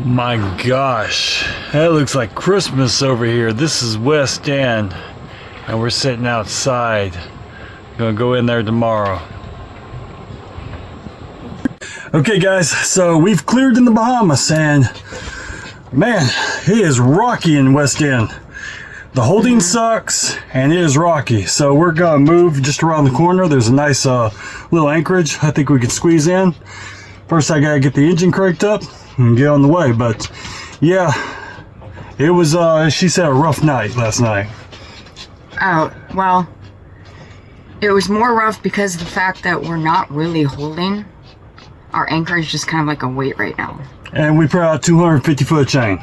My gosh, that looks like Christmas over here. This is West End, and we're sitting outside. Gonna go in there tomorrow. Okay guys, so we've cleared in the Bahamas, and man, it is rocky in West End. The holding sucks, and it is rocky. So we're gonna move just around the corner. There's a nice little Anchorage I think we could squeeze in. First I gotta get the engine cranked up and get on the way. But yeah, it was, she said, a rough night last night. Oh, well, it was more rough because of the fact that we're not really holding. Our anchor is just kind of like a weight right now. And we put out 250 foot chain.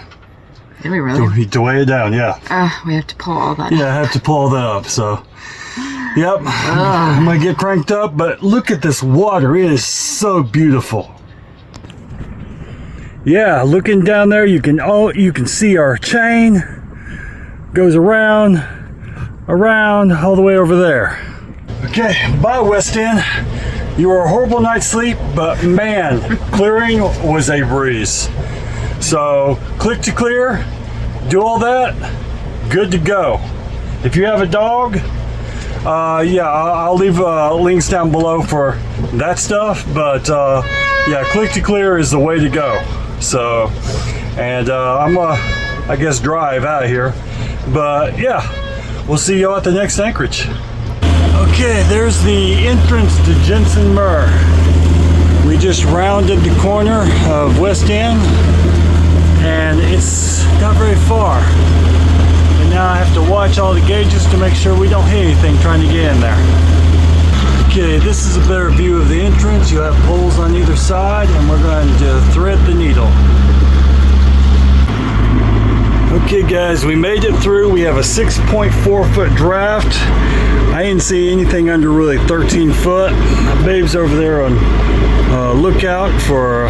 Did we really? To weigh it down, yeah. We have to pull all that up. Yeah, I have to pull all that up, so. Yep, I'm gonna get cranked up, but look at this water. It is so beautiful. Yeah, looking down there, you can see our chain goes around, all the way over there. Okay, bye West End. You were a horrible night's sleep, but man, clearing was a breeze. So, click to clear, do all that, good to go. If you have a dog, yeah, I'll leave links down below for that stuff, but yeah, click to clear is the way to go. So, and I'm gonna, I guess, drive out of here, but yeah, we'll see you at the next Anchorage. Okay, there's the entrance to Jensen Murr. We just rounded the corner of West End, and it's not very far. And now I have to watch all the gauges to make sure we don't hit anything trying to get in there. Okay, this is a better view of the entrance. You have poles on either side, and we're going to thread the needle. Okay guys, we made it through. We have a 6.4 foot draft. I didn't see anything under really 13 foot. My babe's over there on lookout for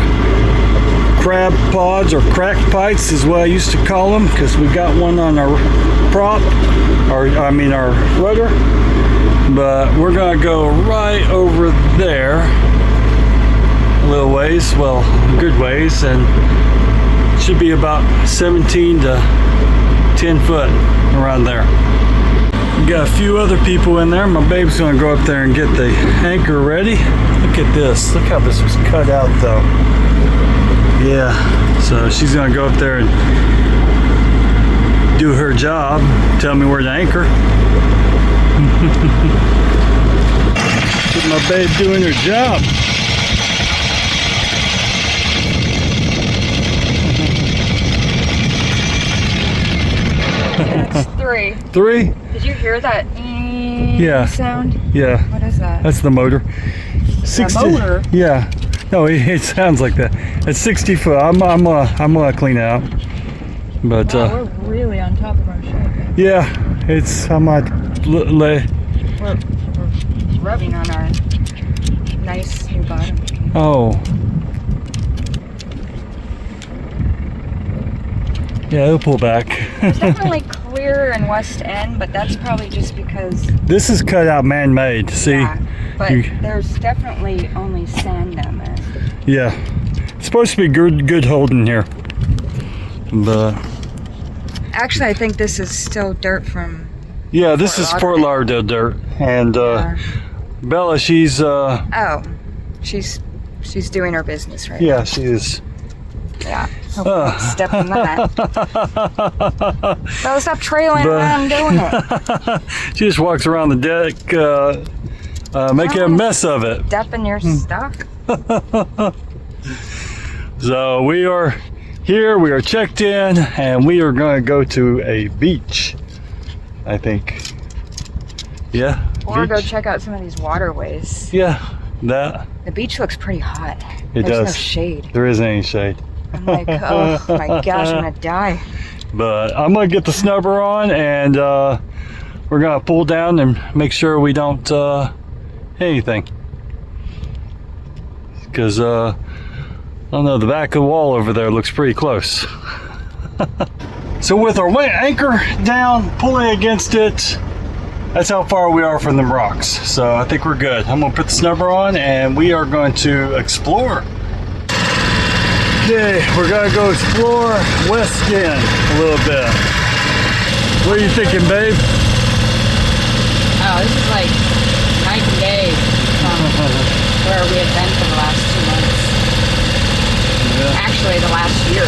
crab pods, or crack bites is what I used to call them, because we got one on our prop, or I mean our rudder. But we're gonna go right over there a little ways, well, good ways, and it should be about 17 to 10 foot around there. We got a few other people in there. My babe's gonna go up there and get the anchor ready. Look at this. Look how this was cut out though. Yeah, so she's gonna go up there and do her job, tell me where to anchor. Get my babe doing her job. That's 3. 3? Did you hear that yeah. sound? Yeah. What is that? That's the motor. 60. The motor? Yeah. No, it sounds like that. It's 60 foot. I'm gonna clean it out. But wow, we're really on top of our ship. Yeah, it's We're rubbing on our nice new bottom. Oh. Yeah, it'll pull back. It's definitely clear in West End, but that's probably just because this is cut out man-made. See? Yeah, but there's definitely only sand down there. Yeah, it's supposed to be good holding here, but actually I think this is still dirt from. Yeah, this is Fort Lauderdale dirt, and Bella, she's she's doing her business right now. Yeah, she is. Yeah, hopefully step in that. Bella, stop trailing around doing it. She just walks around the deck, making a mess of it. Step in your stuff. So we are here, we are checked in, and we are going to go to a beach, I think. Yeah. Or go check out some of these waterways. Yeah, that. The beach looks pretty hot. It does. There's no shade. There isn't any shade. I'm like, oh my gosh, I'm gonna die. But I'm gonna get the snubber on, and we're gonna pull down and make sure we don't hit anything. Because I don't know, the back of the wall over there looks pretty close. So with our anchor down, pulling against it, that's how far we are from the rocks. So I think we're good. I'm gonna put the snubber on, and we are going to explore. Okay, we're gonna go explore West End a little bit. What are you thinking, babe? Oh, this is like night and day from where we had been for the last 2 months. Yeah. Actually, the last year.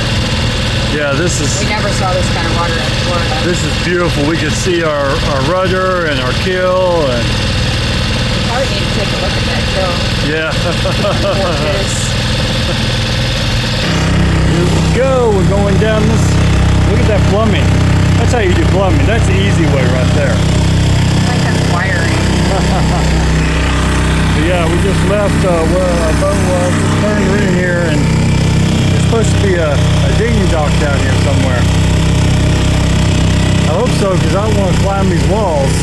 Yeah, this is. We never saw this kind of water in Florida. This is beautiful. We can see our rudder and our keel, and We probably need to take a look at that kill. yeah. Here Here we go. We're going down this. Look at that plumbing. That's how you do plumbing. That's the easy way right there. like that's wiring. But yeah, we just left. Turned in here, and there's supposed to be a dinghy dock down here somewhere. I hope so, because I don't want to climb these walls.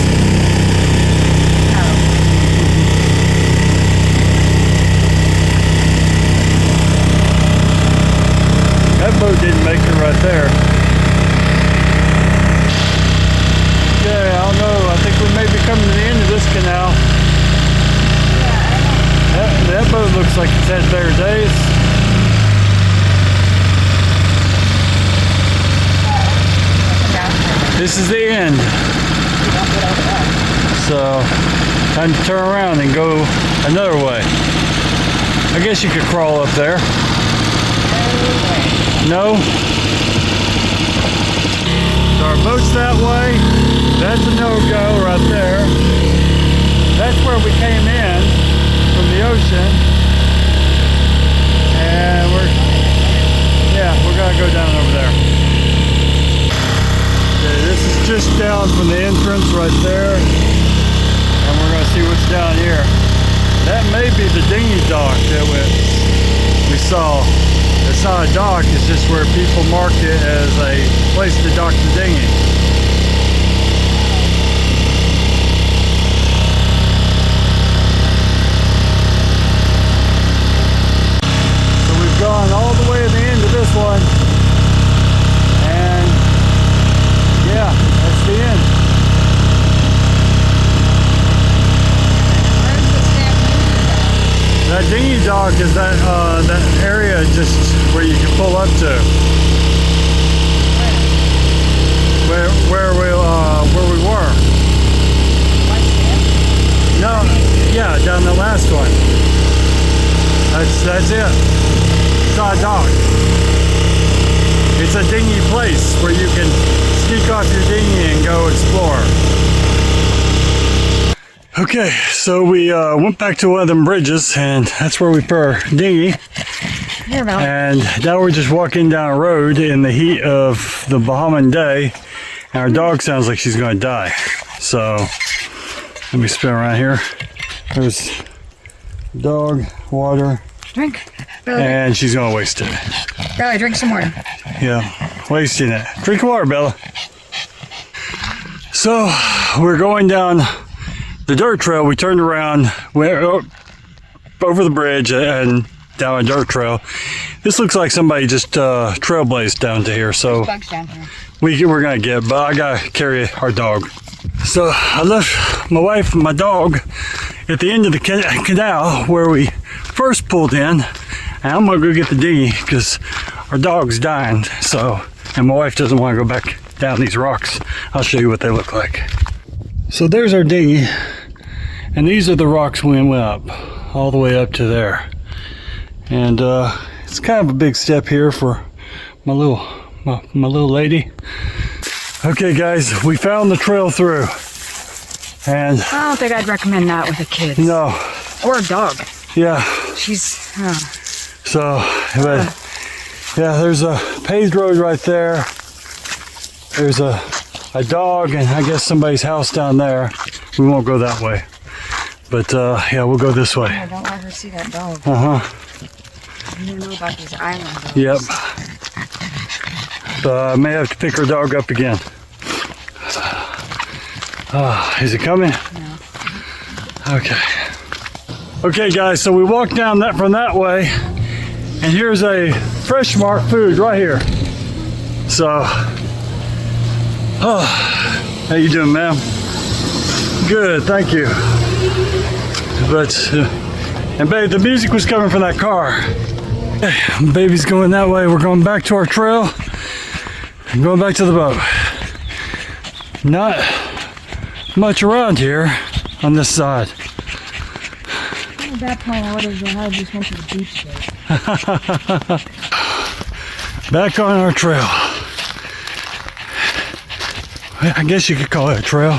That boat didn't make it right there. Okay, I don't know. I think we may be coming to the end of this canal. That boat looks like it's had better days. This is the end. So, time to turn around and go another way. I guess you could crawl up there. No? So our boat's that way. That's a no-go right there. That's where we came in from the ocean. And we're gonna go down over there. Okay, this is just down from the entrance right there. And we're gonna see what's down here. That may be the dinghy dock that we saw. It's not a dock, it's just where people mark it as a place to dock the dinghy. So we've gone all the way to the end of this one. And yeah, that's the end. That dinghy dock is that area just where you can pull up to. Where we were. No, yeah, down the last one. That's it. It's not a dock. It's a dinghy place where you can sneak off your dinghy and go explore. Okay, so we went back to one of them bridges, and that's where we put our dinghy. Here, Mel. And now we're just walking down a road in the heat of the Bahamas day, and our dog sounds like she's going to die. So let me spin around here. There's dog, water, Drink. Bella, and she's going to waste it. Bella, drink some more. Yeah, wasting it. Drink water, Bella. So we're going down the dirt trail. We turned around, went over the bridge and down a dirt trail. This looks like somebody just trailblazed down to here, so Bugs down here. we're gonna get, but I gotta carry our dog. So I left my wife and my dog at the end of the canal where we first pulled in, and I'm gonna go get the dinghy because our dog's dying. So, and my wife doesn't want to go back down these rocks. I'll show you what they look like. So there's our dinghy, and these are the rocks we went up, all the way up to there. And it's kind of a big step here for my little lady. Okay guys, we found the trail through. And I don't think I'd recommend that with a kid. no, Or a dog. yeah. She's, So, but yeah, there's a paved road right there. There's a dog and I guess somebody's house down there. We won't go that way. But yeah, we'll go this way. yeah, don't let her see that dog. Uh-huh. You don't know about these island dogs. Yep. So I may have to pick her dog up again. Is it coming? No. Okay. Okay guys, so we walked down from that way, and here's a Fresh Mart food right here. So, how you doing, ma'am? Good, thank you. But, and babe, the music was coming from that car. Baby's going that way. We're going back to our trail and going back to the boat. Not much around here on this side. At that point, I would have just went to the beach there. Back on our trail. I guess you could call it a trail.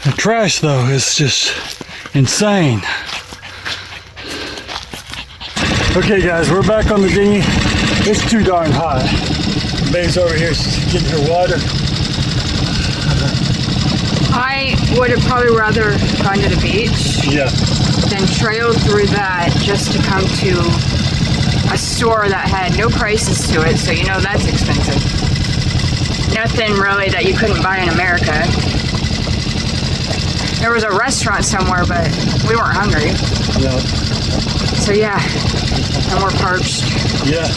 The trash, though, is just insane. Okay, guys, we're back on the dinghy. It's too darn hot. Babe's over here, she's getting her water. I would have probably rather gone to the beach Yeah. than trailed through that just to come to a store that had no prices to it, so you know that's expensive. Nothing really that you couldn't buy in America. There was a restaurant somewhere, but we weren't hungry. Yeah. So yeah, and we're parched. Yeah.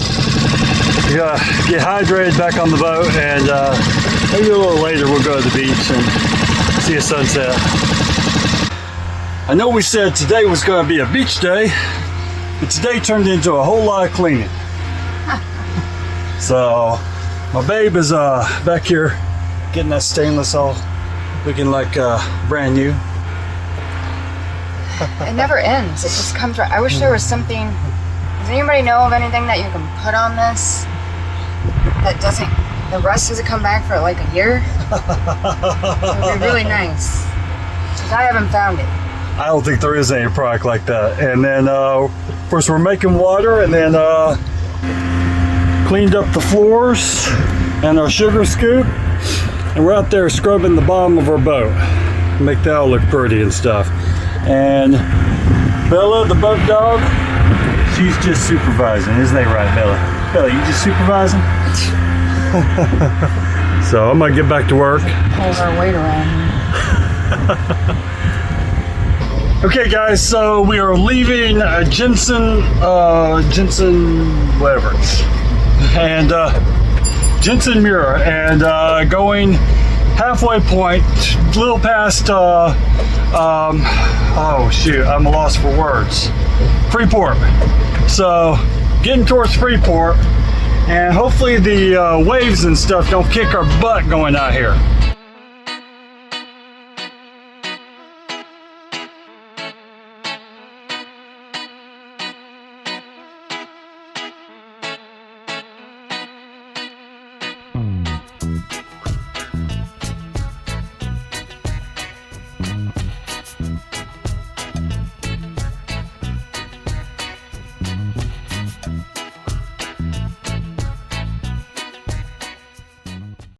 Yeah. Get hydrated back on the boat, and maybe a little later we'll go to the beach and see a sunset. I know we said today was going to be a beach day, but today turned into a whole lot of cleaning. So my babe is back here getting that stainless all looking like brand new. It never ends. It just comes right. I wish there was something. Does anybody know of anything that you can put on this that doesn't, the rust doesn't come back for like a year? It would be really nice. Because I haven't found it. I don't think there is any product like that. And then, of course, we're making water, and then cleaned up the floors and our sugar scoop, and we're out there scrubbing the bottom of our boat, make that all look pretty and stuff. And Bella, the boat dog, she's just supervising, isn't that right, Bella? Bella, you just supervising? So I'm gonna get back to work. Pulls our weight around. Okay, guys, so we are leaving Jensen, whatever, and Jensen Muir, and going halfway point, a little past, oh shoot, I'm lost for words, Freeport. So getting towards Freeport, and hopefully the waves and stuff don't kick our butt going out here.